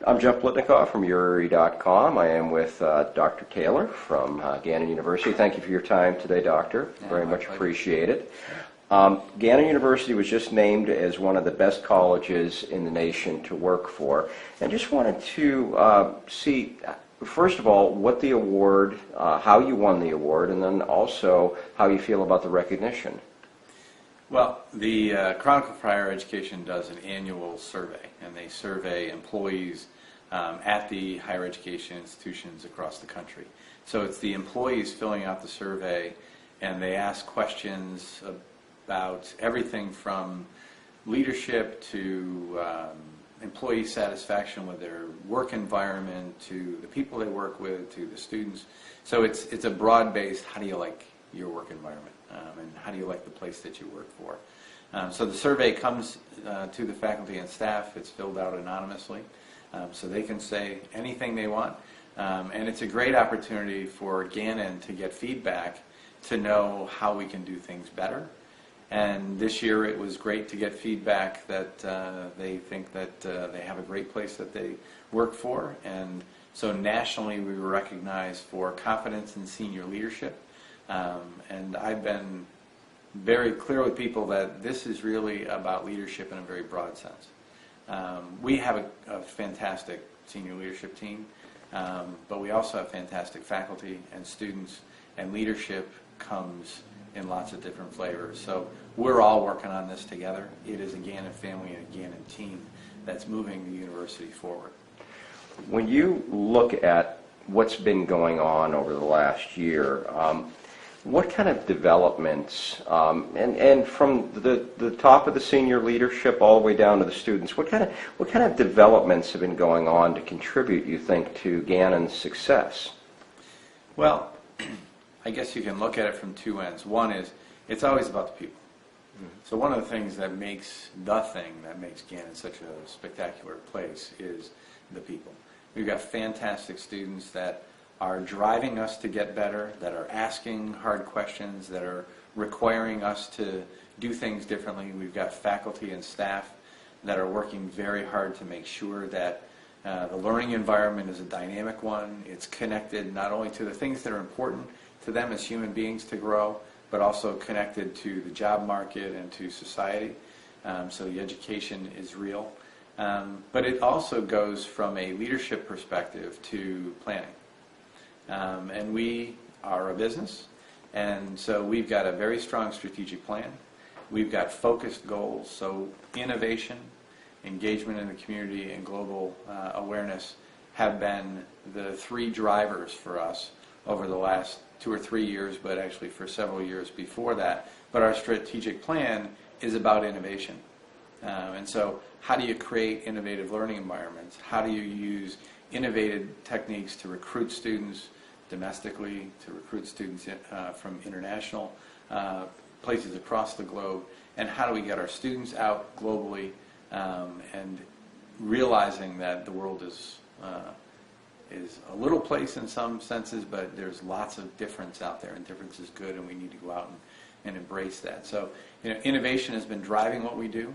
I'm Jeff Plitnikoff from Uri.com. I am with Dr. Taylor from Gannon University. Thank you for your time today, Doctor. Very much appreciate it. Gannon University was just named as one of the best colleges in the nation to work for. And just wanted to see, first of all, what the award, how you won the award, and then also how you feel about the recognition. Well, the Chronicle for Higher Education does an annual survey, and they survey employees at the higher education institutions across the country. So it's the employees filling out the survey, and they ask questions about everything from leadership to employee satisfaction with their work environment, to the people they work with, to the students. So it's a broad-based, how do you like your work environment? And how do you like the place that you work for? So the survey comes to the faculty and staff. It's filled out anonymously, so they can say anything they want. And it's a great opportunity for Gannon to get feedback to know how we can do things better. And this year it was great to get feedback that they think that they have a great place that they work for. And so nationally we were recognized for confidence in senior leadership. And I've been very clear with people that this is really about leadership in a very broad sense. We have a fantastic senior leadership team, but we also have fantastic faculty and students, and leadership comes in lots of different flavors. So we're all working on this together. It is a Gannon family and a Gannon team that's moving the university forward. When you look at what's been going on over the last year, what kind of developments, and from the top of the senior leadership all the way down to the students, what kind of developments have been going on to contribute, you think, to Gannon's success? Well, I guess you can look at it from two ends. One is, it's always about the people. So one of the things that makes Gannon such a spectacular place is the people. We've got fantastic students that are driving us to get better, that are asking hard questions, that are requiring us to do things differently. We've got faculty and staff that are working very hard to make sure that the learning environment is a dynamic one. It's connected not only to the things that are important to them as human beings to grow, but also connected to the job market and to society. So the education is real. But it also goes from a leadership perspective to planning. And we are a business, and so we've got a very strong strategic plan. We've got focused goals, so innovation, engagement in the community, and global awareness have been the three drivers for us over the last 2 or 3 years, but actually for several years before that. But our strategic plan is about innovation. And so how do you create innovative learning environments? How do you use innovative techniques to recruit students domestically, to recruit students from international places across the globe, and how do we get our students out globally and realizing that the world is a little place in some senses, but there's lots of difference out there, and difference is good, and we need to go out and embrace that. So, innovation has been driving what we do.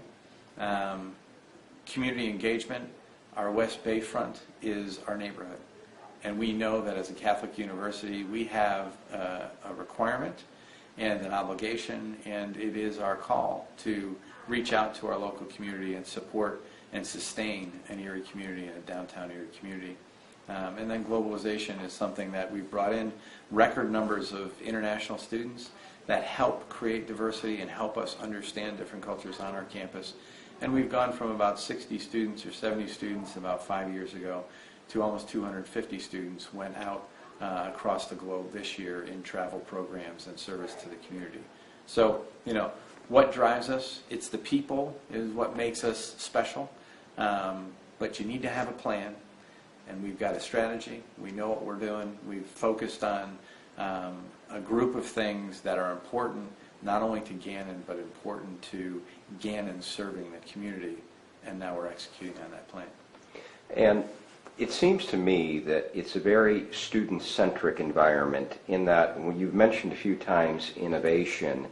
Community engagement, our West Bayfront is our neighborhood. And we know that as a Catholic university, we have a requirement and an obligation, and it is our call to reach out to our local community and support and sustain an Erie community and a downtown Erie community. And then globalization is something that we've brought in record numbers of international students that help create diversity and help us understand different cultures on our campus. And we've gone from about 60 students or 70 students about 5 years ago to almost 250 students went out across the globe this year in travel programs and service to the community. So, what drives us? It's the people is what makes us special. But you need to have a plan, and we've got a strategy. We know what we're doing. We've focused on a group of things that are important not only to Gannon, but important to Gannon serving the community, and now we're executing on that plan. And it seems to me that it's a very student-centric environment in that, when you've mentioned a few times innovation,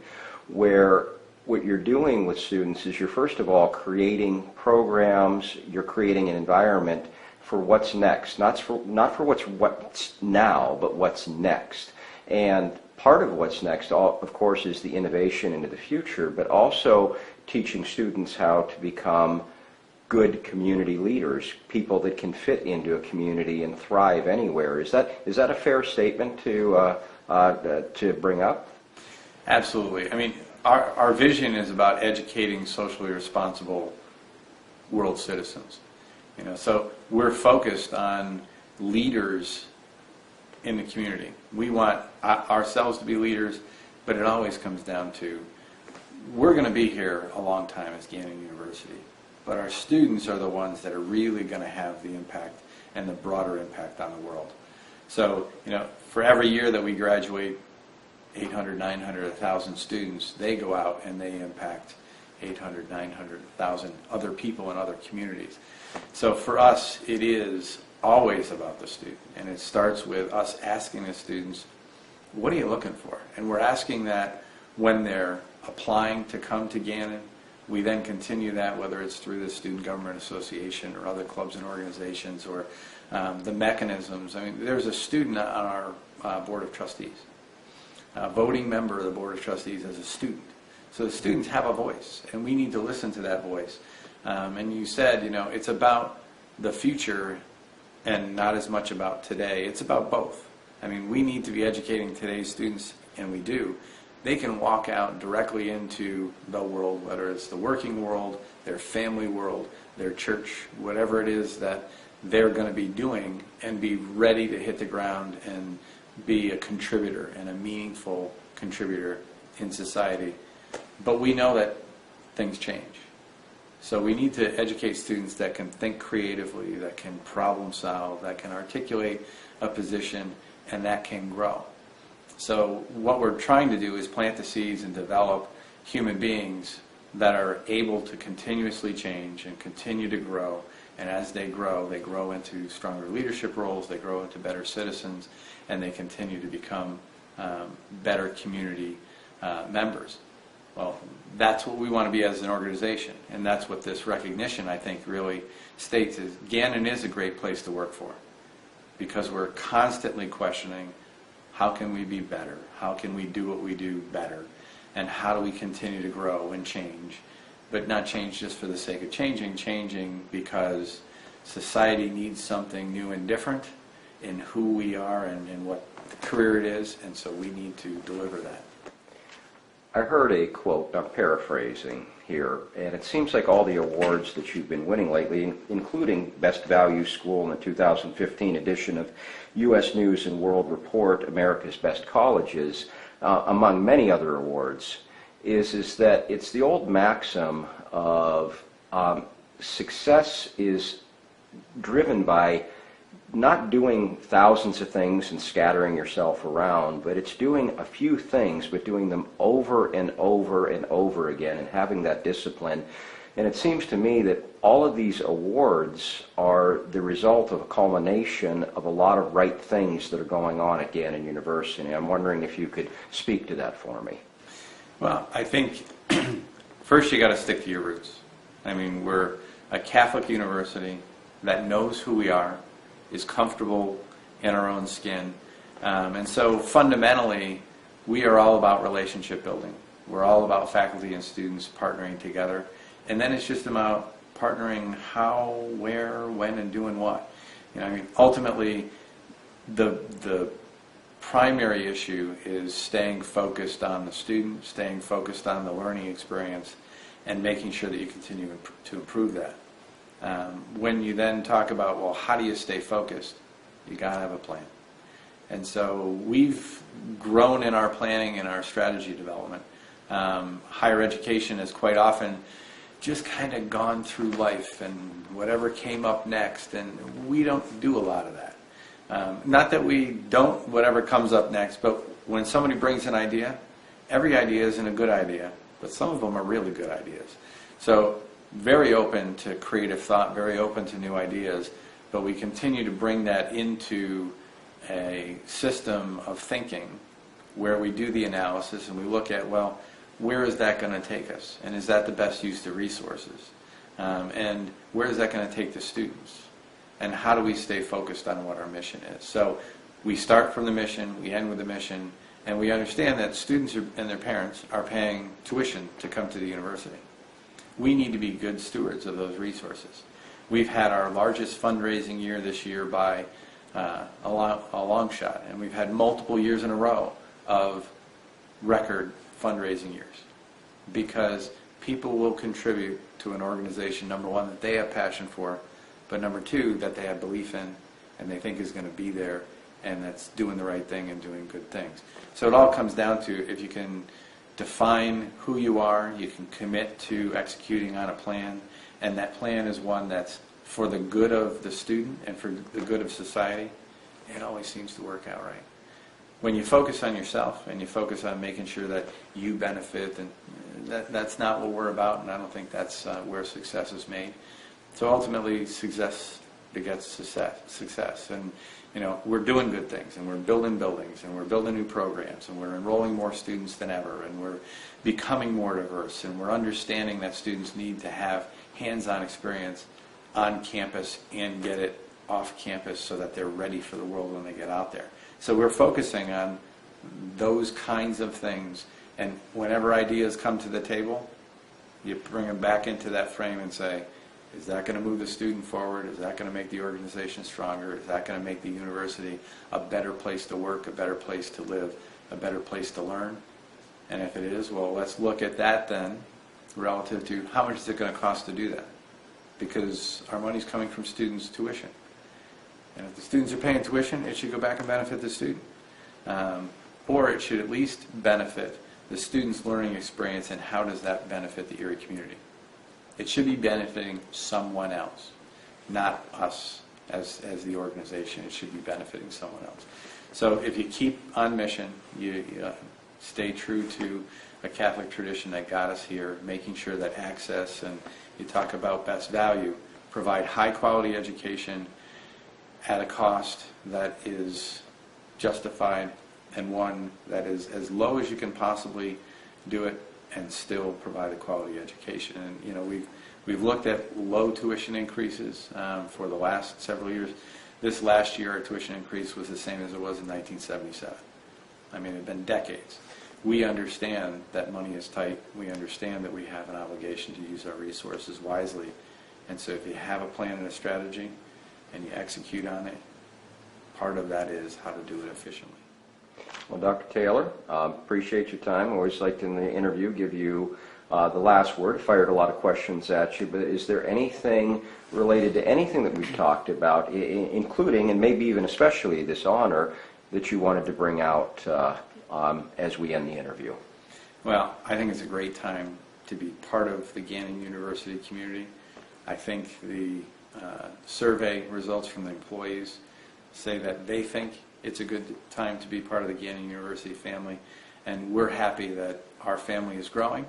where what you're doing with students is you're first of all creating programs, you're creating an environment for what's next, not for what's now, but what's next. And part of what's next, of course, is the innovation into the future, but also teaching students how to become good community leaders, people that can fit into a community and thrive anywhere. Is that a fair statement to bring up? Absolutely. I mean, our vision is about educating socially responsible world citizens. So we're focused on leaders in the community. We want ourselves to be leaders, but it always comes down to, we're going to be here a long time as Gannon University, but our students are the ones that are really going to have the impact and the broader impact on the world. So, for every year that we graduate 800, 900, 1,000 students, they go out and they impact 800, 900, 1,000 other people in other communities. So for us, it is always about the student, and it starts with us asking the students, what are you looking for? And we're asking that when they're applying to come to Gannon. We then continue that, whether it's through the Student Government Association or other clubs and organizations, or the mechanisms. I mean, there's a student on our Board of Trustees, a voting member of the Board of Trustees as a student. So the students have a voice, and we need to listen to that voice. And you said, it's about the future and not as much about today. It's about both. I mean, we need to be educating today's students, and we do. They can walk out directly into the world, whether it's the working world, their family world, their church, whatever it is that they're going to be doing, and be ready to hit the ground and be a contributor, and a meaningful contributor in society. But we know that things change. So we need to educate students that can think creatively, that can problem solve, that can articulate a position, and that can grow. So what we're trying to do is plant the seeds and develop human beings that are able to continuously change and continue to grow. And as they grow into stronger leadership roles, they grow into better citizens, and they continue to become better community members. Well, that's what we want to be as an organization, and that's what this recognition, I think, really states, is Gannon is a great place to work for, because we're constantly questioning, how can we be better? How can we do what we do better? And how do we continue to grow and change? But not change just for the sake of changing because society needs something new and different in who we are and what career it is, and so we need to deliver that. I heard a quote, I'm paraphrasing here, and it seems like all the awards that you've been winning lately, including Best Value School in the 2015 edition of U.S. News and World Report, America's Best Colleges, among many other awards, is that it's the old maxim of success is driven by not doing thousands of things and scattering yourself around, but it's doing a few things, but doing them over and over and over again, and having that discipline. And it seems to me that all of these awards are the result of a culmination of a lot of right things that are going on at Gannon University. I'm wondering if you could speak to that for me. Well, I think first you got to stick to your roots. I mean, we're a Catholic university that knows who we are, is comfortable in our own skin. And so fundamentally, we are all about relationship building. We're all about faculty and students partnering together. And then it's just about partnering how, where, when, and doing what. I mean, ultimately, the primary issue is staying focused on the student, staying focused on the learning experience, and making sure that you continue to improve that. When you then talk about, well, how do you stay focused? You got to have a plan. And so we've grown in our planning and our strategy development. Higher education has quite often just kind of gone through life and whatever came up next, and we don't do a lot of that. Not that we don't whatever comes up next, but when somebody brings an idea, every idea isn't a good idea, but some of them are really good ideas. So very open to creative thought, very open to new ideas, but we continue to bring that into a system of thinking where we do the analysis and we look at, well, where is that going to take us? And is that the best use of resources? And where is that going to take the students? and how do we stay focused on what our mission is. So we start from the mission, we end with the mission, and we understand that students and their parents are paying tuition to come to the university. We need to be good stewards of those resources. We've had our largest fundraising year this year by a long shot, and we've had multiple years in a row of record fundraising years because people will contribute to an organization, number one, that they have passion for, but number two, that they have belief in and they think is going to be there and that's doing the right thing and doing good things. So it all comes down to if you can define who you are, you can commit to executing on a plan, and that plan is one that's for the good of the student and for the good of society, it always seems to work out right. When you focus on yourself and you focus on making sure that you benefit, and that's not what we're about, and I don't think that's where success is made. So ultimately, success begets success. And we're doing good things, and we're building buildings, and we're building new programs, and we're enrolling more students than ever, and we're becoming more diverse, and we're understanding that students need to have hands-on experience on campus and get it off campus so that they're ready for the world when they get out there. So we're focusing on those kinds of things, and whenever ideas come to the table, you bring them back into that frame and say, is that going to move the student forward? Is that going to make the organization stronger? Is that going to make the university a better place to work, a better place to live, a better place to learn? And if it is, well, let's look at that then relative to how much is it going to cost to do that? Because our money's coming from students' tuition. And if the students are paying tuition, it should go back and benefit the student. Or it should at least benefit the student's learning experience, and how does that benefit the Erie community? It should be benefiting someone else, not us as the organization. It should be benefiting someone else. So if you keep on mission, you stay true to a Catholic tradition that got us here, making sure that access, and you talk about best value, provide high quality education at a cost that is justified and one that is as low as you can possibly do it and still provide a quality education. And we've looked at low tuition increases for the last several years. This last year, our tuition increase was the same as it was in 1977. I mean, it had been decades. We understand that money is tight. We understand that we have an obligation to use our resources wisely. And so if you have a plan and a strategy and you execute on it, part of that is how to do it efficiently. Well, Dr. Taylor, appreciate your time. I always like to, in the interview, give you the last word. Fired a lot of questions at you, but is there anything related to anything that we've talked about, including and maybe even especially this honor, that you wanted to bring out as we end the interview? Well, I think it's a great time to be part of the Gannon University community. I think the survey results from the employees say that they think it's a good time to be part of the Gannon University family, and we're happy that our family is growing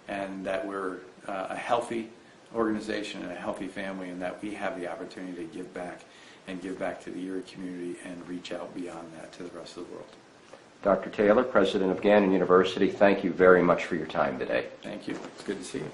and that we're a healthy organization and a healthy family, and that we have the opportunity to give back and give back to the Erie community and reach out beyond that to the rest of the world. Dr. Taylor, President of Gannon University, thank you very much for your time today. Thank you. It's good to see you.